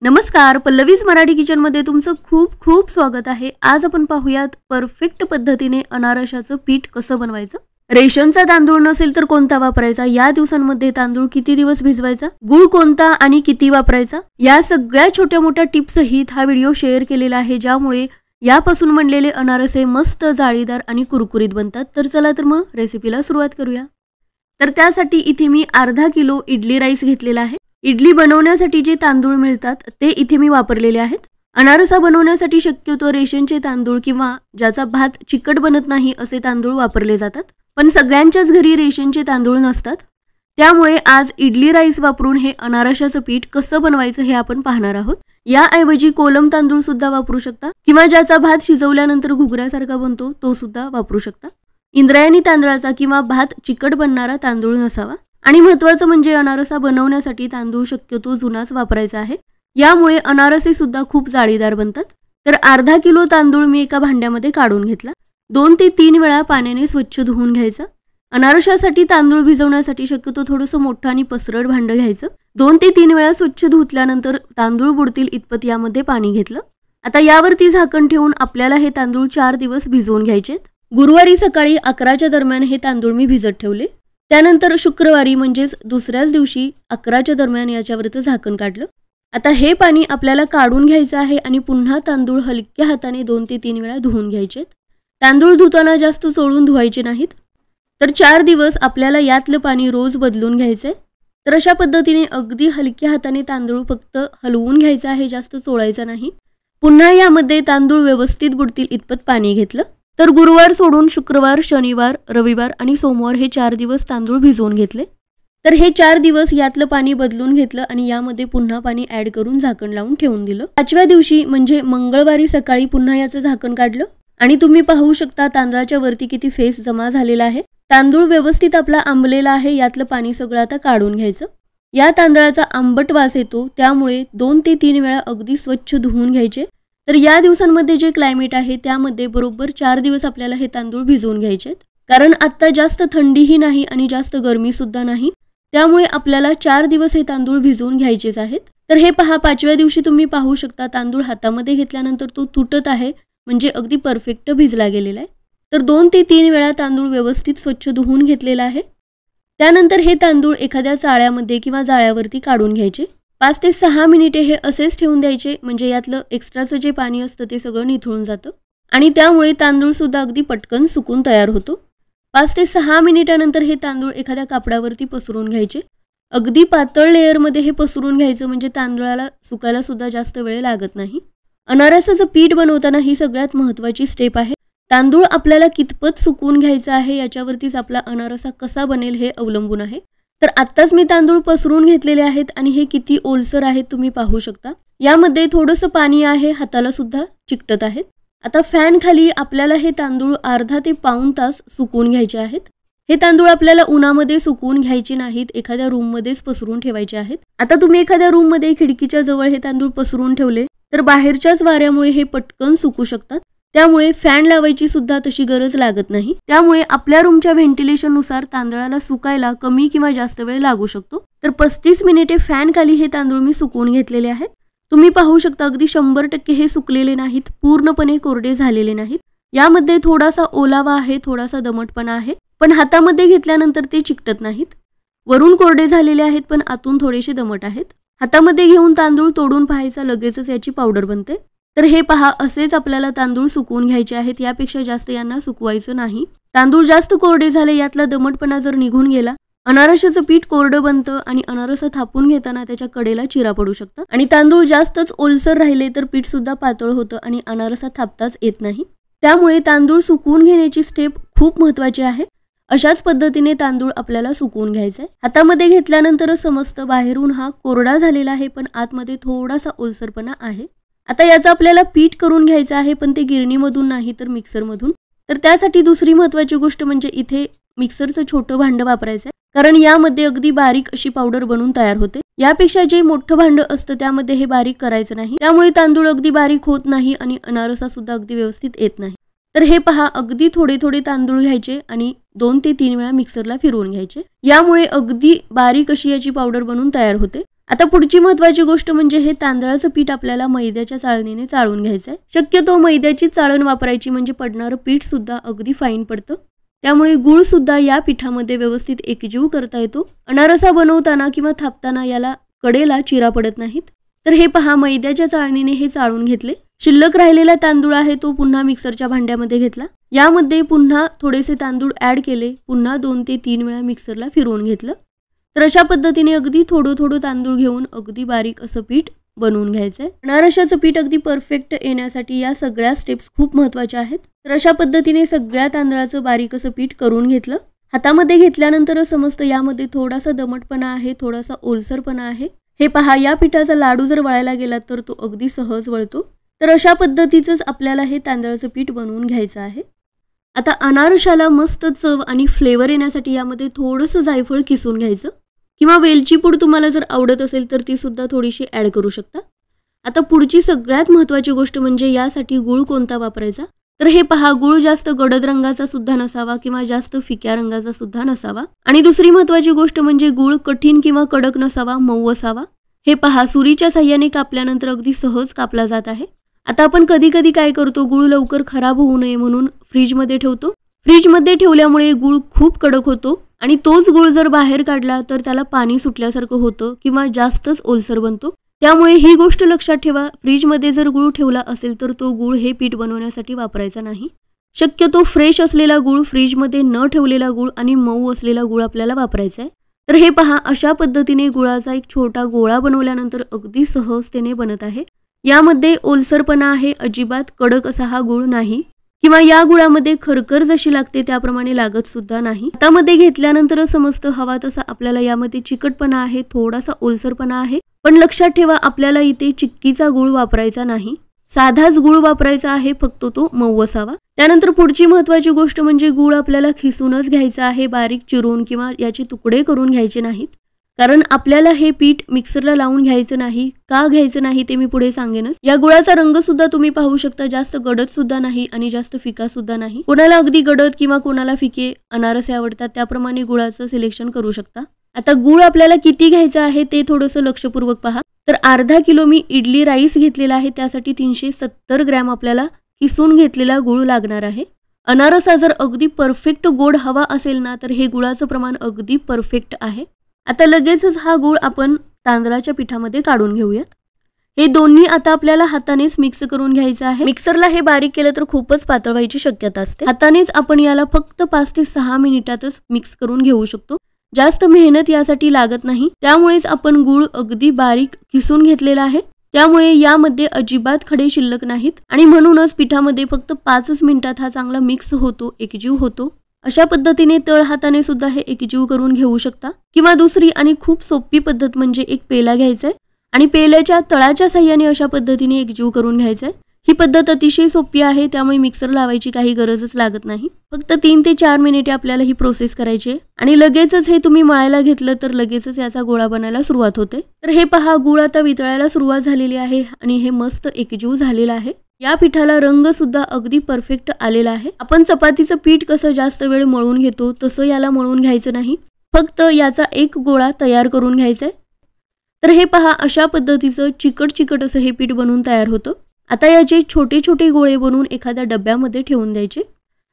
नमस्कार, पल्लवीज मराठी किचन मध्ये तुमचं खूप खूप स्वागत आहे। आज आपण पाहूयात परफेक्ट पद्धतीने अनारशाचं पीठ कसं बनवायचं। रेशनचा तांदूळ नसेल तर कोणता वापरायचा, या दिवसांमध्ये तांदूळ किती दिवस भिजवायचा, गूळ कोणता आणि किती वापरायचा, या सगळ्या छोट्या मोठ्या टिप्स सहित हा व्हिडिओ शेअर केलेला आहे, ज्यामुळे यापासून बनलेले अनारसे मस्त जाळीदार आणि कुरकुरीत बनतात। तर चला तर मग रेसिपीला सुरुवात करूया। तर त्यासाठी इथे मी अर्धा किलो इडली राईस घेतलेला आहे। इडली बनवण्यासाठी जे तांदूळ मिळतात ते इथे मी वापरलेले आहेत। अनारसा बनवण्यासाठी शक्यतो रेशनचे तांदूळ किंवा ज्याचा भात चिकट बनत नाही असे तांदूळ वापरले जातात, पण सगळ्यांच्याच घरी रेशनचे तांदूळ नसतात। त्यामुळे आज इडली राईस वापरून हे अनारशाचं पीठ कसं बनवायचं हे आपण पाहणार आहोत। याऐवजी कोलम तांदूळ सुद्धा वापरू शकता किंवा ज्याचा भात शिजवल्यानंतर घुगऱ्यासारखा बनतो तो सुद्धा वापरू शकता। इंद्रायणी तांदळाचा किंवा भात चिकट बनणारा तांदूळ नसावा। आणि महत्त्वाचं म्हणजे अनारसा बनवण्यासाठी तांदूळ शक्यतो जुनाच वापरायचा आहे, यामुळे अनारसे सुद्धा खूप जाळीदार बनतात। तर अर्धा किलो तांदूळ मी एका भांड्यामध्ये काढून घेतला। 2 ते 3 वेळा पाण्याने स्वच्छ धुवून घ्यायचा। अनारशासाठी तांदूळ भिजवण्यासाठी शक्यतो थोडंसं मोठं आणि पसरट भांडं घ्यायचं। 2 ते 3 वेळा स्वच्छ धुतल्यानंतर तांदूळ बुडतील इतपत यामध्ये पाणी घेतलं। आता यावरती झाकण ठेवून आपल्याला हे तांदूळ 4 दिवस भिजवून घ्यायचे। गुरुवारी सकाळी 11च्या दरम्यान हे तांदूळ मी भिजत ठेवले। त्यानंतर शुक्रवारी म्हणजेच दुसऱ्याच दिवशी 11च्या दरम्यान याच्यावरचं झाकण काढलं। आता हे पाणी आपल्याला काढून घ्यायचं आहे आणि पुन्हा तांदूळ हलक्या हाताने 2 ते 3 वेळा धुवून घ्यायचे। तांदूळ धुताना जास्त चोळून धुवायचे नाहीत। तर 4 दिवस आपल्याला यातलं पाणी रोज बदलून घ्यायचंय। तर अशा पद्धतीने अगदी हलक्या हाताने तांदूळ फक्त हलवून घ्यायचा आहे, जास्त चोळायचा नाही। पुन्हा यामध्ये तांदूळ व्यवस्थित बुडतील इतपत पाणी घेतलं। तर गुरुवार सोडून शुक्रवार, शनिवार, रविवार आणि सोमवार हे 4 दिवस तांदूळ भिजवून घेतले। तर हे 4 दिवस यातलं पाणी बदलून घेतलं आणि यामध्ये पुन्हा पाणी ऍड करून झाकण लावून ठेवून दिलं। 5व्या दिवशी म्हणजे मंगळवारी सकाळी पुन्हा याचं झाकण काढलं आणि तुम्ही पाहू शकता तांदळाच्या वरती किती फेस जमा झालेला आहे। तांदूळ व्यवस्थित आपला आंबलेला आहे। यातलं पाणी सगळं आता काढून घ्यायचं। या तांदळाचा आंबट वास येतो, त्यामुळे 2 ते 3 वेळा अगदी स्वच्छ धुवून घ्यायचे। तर या दिवसांमध्ये जे क्लायमेट आहे त्यामध्ये बरोबर 4 दिवस आपल्याला हे तांदूळ भिजवून घ्यायचे, कारण आता जास्त थंडीही नाही आणि जास्त गरमी सुद्धा नाही, त्यामुळे आपल्याला 4 दिवस हे तांदूळ भिजवून घ्यायचेच आहेत। तर हे पहा, 5व्या दिवशी तुम्ही पाहू शकता तांदूळ हातामध्ये घेतल्यानंतर तो तुटत आहे, म्हणजे अगदी परफेक्ट भिजला गेलेला आहे। तर 2 ते 3 वेळा तांदूळ व्यवस्थित स्वच्छ धुवून घेतलेला आहे। त्यानंतर हे तांदूळ एखाद्या चाळ्यामध्ये किंवा जाळ्यावरती काढून घ्यायचे। 5 ते 6 मिनिटे हे असेच ठेवून द्यायचे, म्हणजे यातलं एक्स्ट्राचं जे पाणी असतं ते सगळं निथळून जातं आणि त्यामुळे तांदूळ सुद्धा अगदी पटकन सुकून तयार होतो। 5 ते 6 मिनिटानंतर हे तांदूळ एखाद्या कापडावरती पसरून घ्यायचे। अगदी पातळ लेअरमध्ये हे पसरून घ्यायचं, म्हणजे तांदळाला सुकायला सुद्धा जास्त वेळ लागत नाही। अनारसाचं पीठ बनवताना ही सगळ्यात महत्त्वाची स्टेप आहे। तांदूळ आपल्याला कितपत सुकून घ्यायचा आहे याच्यावरतीच आपला अनारसा कसा बनेल हे अवलंबून आहे। तर आत्ताच मी तांदूळ पसरून घेतलेले आहेत आणि हे किती ओलसर आहेत तुम्ही पाहू शकता। यामध्ये थोडंसं पाणी आहे, हाताला सुद्धा चिकटत आहेत। आता फॅन खाली आपल्याला हे तांदूळ अर्धा ते पाऊण तास सुकवून घ्यायचे आहेत। हे तांदूळ आपल्याला उन्हामध्ये सुकवून घ्यायचे नाहीत, एखाद्या रूममध्येच पसरून ठेवायचे आहेत। आता तुम्ही एखाद्या रूममध्ये खिडकीच्या जवळ हे तांदूळ पसरून ठेवले तर बाहेरच्याच वाऱ्यामुळे हे पटकन सुकू शकतात, त्यामुळे फॅन लावायची सुद्धा तशी गरज लागत नाही। त्यामुळे आपल्या रूमच्या व्हेंटिलेशन नुसार तांदळाला सुकायला कमी किंवा जास्त वेळ लागू शकतो। तर 35 मिनिटे फॅन खाली हे तांदूळ मी सुकवून घेतलेले आहेत। तुम्ही पाहू शकता अगदी 100% हे सुकलेले नाहीत, पूर्णपणे कोरडे झालेले नाहीत। यामध्ये थोडासा ओलावा आहे, थोडासा दमटपणा आहे, पण हातामध्ये घेतल्यानंतर ते चिकटत नाहीत। वरून कोरडे झालेले आहेत पण आतून थोडेसे दमट आहेत। हातामध्ये घेऊन तांदूळ तोडून पाहायचा, लगेचच याची पावडर बनते। तर हे पहा, असेच आपल्याला तांदूळ सुकवून घ्यायचे आहेत, यापेक्षा जास्त यांना सुकवायचं नाही। तांदूळ जास्त कोरडे झाले, यातला दमटपणा जर निघून गेला, अनारशाचं पीठ कोरडं बनतं आणि अनारसा थापून घेताना त्याच्या कडेला चिरा पडू शकतात आणि तांदूळ जास्तच ओलसर राहिले तर पीठ सुद्धा पातळ होतं आणि अनारसा थापताच येत नाही। त्यामुळे तांदूळ सुकवून घेण्याची स्टेप खूप महत्त्वाची आहे। अशाच पद्धतीने तांदूळ आपल्याला सुकवून घ्यायचा आहे। हातामध्ये घेतल्यानंतरच समजतं बाहेरून हा कोरडा झालेला आहे, पण आतमध्ये थोडासा ओलसरपणा आहे। आता याचं आपल्याला पीठ करून घ्यायचं आहे, पण ते गिरणीमधून नाही तर मिक्सरमधून। तर त्यासाठी दुसरी महत्त्वाची गोष्ट म्हणजे इथे मिक्सरचं छोटं भांडं वापरायचं आहे, कारण यामध्ये अगदी बारीक अशी पावडर बनून तयार होते। यापेक्षा जे मोठं भांडं असतं त्यामध्ये हे बारीक करायचं नाही, त्यामुळे तांदूळ अगदी बारीक होत नाही आणि अनारसा सुद्धा अगदी व्यवस्थित येत नाही। तर हे पहा, अगदी थोडे थोडे तांदूळ घ्यायचे आणि 2 ते 3 वेळा मिक्सरला फिरवून घ्यायचे। यामुळे अगदी बारीक अशी याची पावडर बनून तयार होते। आता पुढची महत्त्वाची गोष्ट म्हणजे हे तांदळाचं पीठ आपल्याला मैद्याच्या चाळणीने चाळून घ्यायचं आहे। शक्यतो मैद्याची चाळण वापरायची म्हणजे पडणारं पीठ सुद्धा अगदी फाईन पडतं। त्यामुळे गुळ सुद्धा या पिठामध्ये व्यवस्थित एकजीव करता येतो। अनारसा बनवताना किंवा थापताना याला कडेला चिरा पडत नाहीत। तर हे पहा, मैद्याच्या चाळणीने हे चाळून घेतले। शिल्लक राहिलेला तांदूळ आहे तो पुन्हा मिक्सरच्या भांड्यामध्ये घेतला। यामध्ये पुन्हा थोडेसे तांदूळ ऍड केले, पुन्हा 2 ते 3 वेळा मिक्सरला फिरवून घेतलं। तर अशा पद्धतीने अगदी थोडं तांदूळ घेऊन अगदी बारीक असं पीठ बनवून घ्यायचंय। अनारशाचं पीठ अगदी परफेक्ट येण्यासाठी या सगळ्या स्टेप्स खूप महत्त्वाच्या आहेत। तर अशा पद्धतीने सगळ्या तांदळाचं बारीक असं पीठ करून घेतलं। हातामध्ये घेतल्यानंतर समजतं यामध्ये थोडासा दमटपणा आहे, थोडासा ओलसरपणा आहे। हे पहा, या पिठाचा लाडू जर वळायला गेला तर तो अगदी सहज वळतो। तर अशा पद्धतीचंच आपल्याला हे तांदळाचं पीठ बनवून घ्यायचं आहे। आता अनारशाला मस्त चव आणि फ्लेवर येण्यासाठी यामध्ये थोडंसं जायफळ किसून घ्यायचं, किंवा वेलची पूड तुम्हाला जर आवडत असेल तर ती सुद्धा थोडीशी ॲड करू शकता। आता पुढची सगळ्यात महत्त्वाची गोष्ट म्हणजे यासाठी गूळ कोणता वापरायचा। तर हे पहा, गूळ जास्त गडद रंगाचा सुद्धा नसावा किंवा जास्त फिक्या रंगाचा सुद्धा नसावा। आणि दुसरी महत्त्वाची गोष्ट म्हणजे गूळ कठीण किंवा कडक नसावा, मऊ असावा। हे पहा, सुरीच्या साह्याने कापल्यानंतर अगदी सहज कापला जात आहे। आता आपण कधी कधी काय करतो, गूळ लवकर खराब होऊ नये म्हणून फ्रीजमध्ये ठेवतो। फ्रीजमध्ये ठेवल्यामुळे गूळ खूप कडक होतो आणि तोच गूळ जर बाहेर काढला तर त्याला पाणी सुटल्यासारखं होतं किंवा जास्तच ओलसर बनतो। त्यामुळे ही गोष्ट लक्षात ठेवा, फ्रीजमध्ये जर गूळ ठेवला असेल तर तो गूळ हे पीठ बनवण्यासाठी वापरायचा नाही। शक्यतो फ्रेश असलेला गूळ, फ्रीजमध्ये न ठेवलेला गूळ आणि मऊ असलेला गूळ आपल्याला वापरायचा आहे। तर हे पहा, अशा पद्धतीने गुळाचा एक छोटा गोळा बनवल्यानंतर अगदी सहजतेने बनत आहे। यामध्ये ओलसरपणा आहे, अजिबात कडक असा हा गूळ नाही, किंवा या गुळामध्ये खरखर जशी लागते त्याप्रमाणे लागत सुद्धा नाही। हातामध्ये घेतल्यानंतर समजतं हवा तसा आपल्याला यामध्ये चिकटपणा आहे, थोडासा ओलसरपणा आहे। पण लक्षात ठेवा, आपल्याला इथे चिक्कीचा गूळ वापरायचा नाही, साधाच गूळ वापरायचा आहे, फक्त तो मऊ असावा। त्यानंतर पुढची महत्त्वाची गोष्ट म्हणजे गूळ आपल्याला खिसूनच घ्यायचा आहे, बारीक चिरून किंवा याचे तुकडे करून घ्यायचे नाहीत। कारण आपल्याला हे पीठ मिक्सरला लावून घ्यायचं नाही। का घ्यायचं नाही ते मी पुढे सांगेनच। या गुळाचा रंग सुद्धा तुम्ही पाहू शकता, जास्त गडद सुद्धा नाही आणि जास्त फिका सुद्धा नाही। कोणाला अगदी गडद किंवा कोणाला फिके अनारसे आवडतात, त्याप्रमाणे गुळाचं सिलेक्शन करू शकता। आता गूळ आपल्याला किती घ्यायचं आहे ते थोडंसं लक्षपूर्वक पहा। तर अर्धा किलो मी इडली राईस घेतलेला आहे, त्यासाठी 370 ग्रॅम आपल्याला किसून घेतलेला गूळ लागणार आहे। अनारसा जर अगदी परफेक्ट गोड हवा असेल ना तर हे गुळाचं प्रमाण अगदी परफेक्ट आहे। आता लगेचच हा गूळ आपण तांदळाच्या पिठामध्ये काढून घेऊयात। हे दोन्ही आता आपल्याला हातानेच मिक्स करून घ्यायचं आहे। मिक्सरला हे बारीक केलं तर खूपच पातळ व्हायची शक्यता असते। हातानेच आपण याला फक्त 5 ते 6 मिनिटातच मिक्स करून घेऊ शकतो, जास्त मेहनत यासाठी लागत नाही। त्यामुळेच आपण गूळ अगदी बारीक किसून घेतलेला आहे, त्यामुळे यामध्ये अजिबात खडे शिल्लक नाहीत आणि म्हणूनच पिठामध्ये फक्त 5 मिनिटात हा चांगला मिक्स होतो, एकजीव होतो। अशा पद्धतीने तळ हाताने सुद्धा हे एकजीव करून घेऊ शकता, किंवा दुसरी आणि खूप सोपी पद्धत म्हणजे एक पेला घ्यायचा आहे आणि पेल्याच्या तळाच्या साह्याने अशा पद्धतीने एकजीव करून घ्यायचा आहे। ही पद्धत अतिशय सोपी आहे, त्यामुळे मिक्सर लावायची काही गरजच लागत नाही। फक्त 3 ते 4 मिनिटे आपल्याला ही प्रोसेस करायची आहे आणि लगेचच हे तुम्ही मळायला घेतलं तर लगेचच याचा गोळा बनायला सुरुवात होते। तर हे पहा, गूळ आता वितळायला सुरुवात झालेली आहे आणि हे मस्त एकजीव झालेलं आहे। या पिठाला रंग सुद्धा अगदी परफेक्ट आलेला आहे। आपण चपातीचं पीठ कसं जास्त वेळ मळून घेतो तसं याला मळून घ्यायचं नाही, फक्त याचा एक गोळा तयार करून घ्यायचा आहे। तर हे पहा, अशा पद्धतीचं चिकट असं हे पीठ बनवून तयार होतं। आता याचे छोटे छोटे गोळे बनवून एखाद्या डब्यामध्ये ठेवून द्यायचे।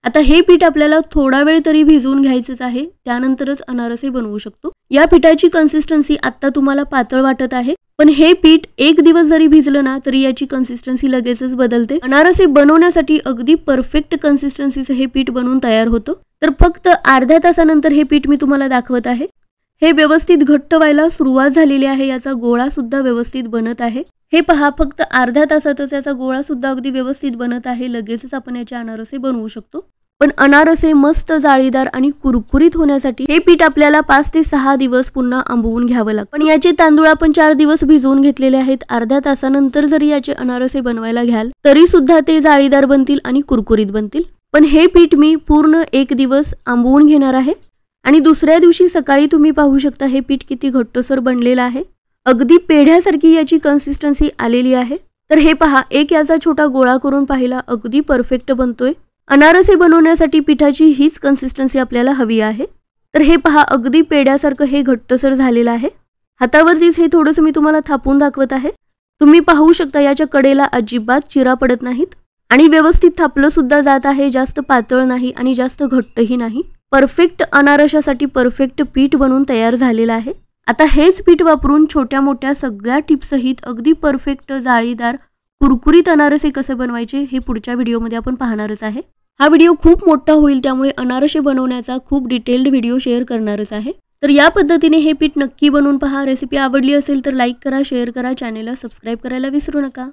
आता हे पीठ आपल्याला थोडा वेळ तरी भिजवून घ्यायचंच आहे, त्यानंतरच अनारसे बनवू शकतो। या पिठाची कन्सिस्टन्सी आता तुम्हाला पातळ वाटत आहे, पण हे पीठ 1 दिवस जरी भिजलं ना तरी याची कन्सिस्टन्सी लगेचच बदलते। अनारसे बनवण्यासाठी अगदी परफेक्ट कन्सिस्टन्सीचं हे पीठ बनवून तयार होतं। तर फक्त अर्ध्या तासानंतर हे पीठ मी तुम्हाला दाखवत आहे। हे व्यवस्थित घट्ट व्हायला सुरुवात झालेली आहे, याचा गोळा सुद्धा व्यवस्थित बनत आहे। हे पहा, फक्त अर्ध्या तासातच याचा गोळा सुद्धा अगदी व्यवस्थित बनत आहे। लगेचच आपण याचे अनारसे बनवू शकतो। पण अनारसे मस्त जाळीदार आणि कुरकुरीत होण्यासाठी हे पीठ आपल्याला 5 ते 6 दिवस पुन्हा आंबवून घ्यावं लागतं। पण याचे तांदूळ आपण 4 दिवस भिजवून घेतलेले आहेत। अर्ध्या तासानंतर जरी याचे अनारसे बनवायला घ्याल तरी सुद्धा ते जाळीदार बनतील आणि कुरकुरीत बनतील। पण हे पीठ मी पूर्ण 1 दिवस आंबवून घेणार आहे आणि दुसऱ्या दिवशी सकाळी तुम्ही पाहू शकता हे पीठ किती घट्टसर बनलेलं आहे। अगदी पेढ्यासारखी याची कन्सिस्टन्सी आलेली आहे। तर हे पहा, एक याचा छोटा गोळा करून पाहिला, अगदी परफेक्ट बनतोय। अनारसे बनवण्यासाठी पिठाची हीच कन्सिस्टन्सी आपल्याला हवी आहे। तर हे पहा, अगदी पेढ्यासारखं हे घट्टसर झालेलं आहे। हातावरतीच हे थोडंसं मी तुम्हाला थापून दाखवत आहे. तुम्ही पाहू शकता याच्या कडेला अजिबात चिरा पडत नाहीत आणि व्यवस्थित थापलं सुद्धा जात आहे. जास्त पातळ नाही आणि जास्त घट्टही नाही. परफेक्ट अनारशासाठी परफेक्ट पीठ बनून तयार झालेलं आहे. आता हेच पीठ वापरून छोट्या मोठ्या सगळ्या टिप्स सहित अगदी परफेक्ट जाळीदार कुरकुरीत अनारसे कसे बनवायचे हे पुढच्या व्हिडिओमध्ये आपण पाहणारच आहे. हा व्हिडिओ खूप मोठा होईल, त्यामुळे अनारसे बनवण्याचा खूप डिटेल्ड व्हिडिओ शेअर करणारच आहे. तर या पद्धतीने हे पीठ नक्की बनवून पहा. रेसिपी आवडली असेल तर लाईक करा, शेअर करा, चॅनेलला सबस्क्राईब करायला विसरू नका.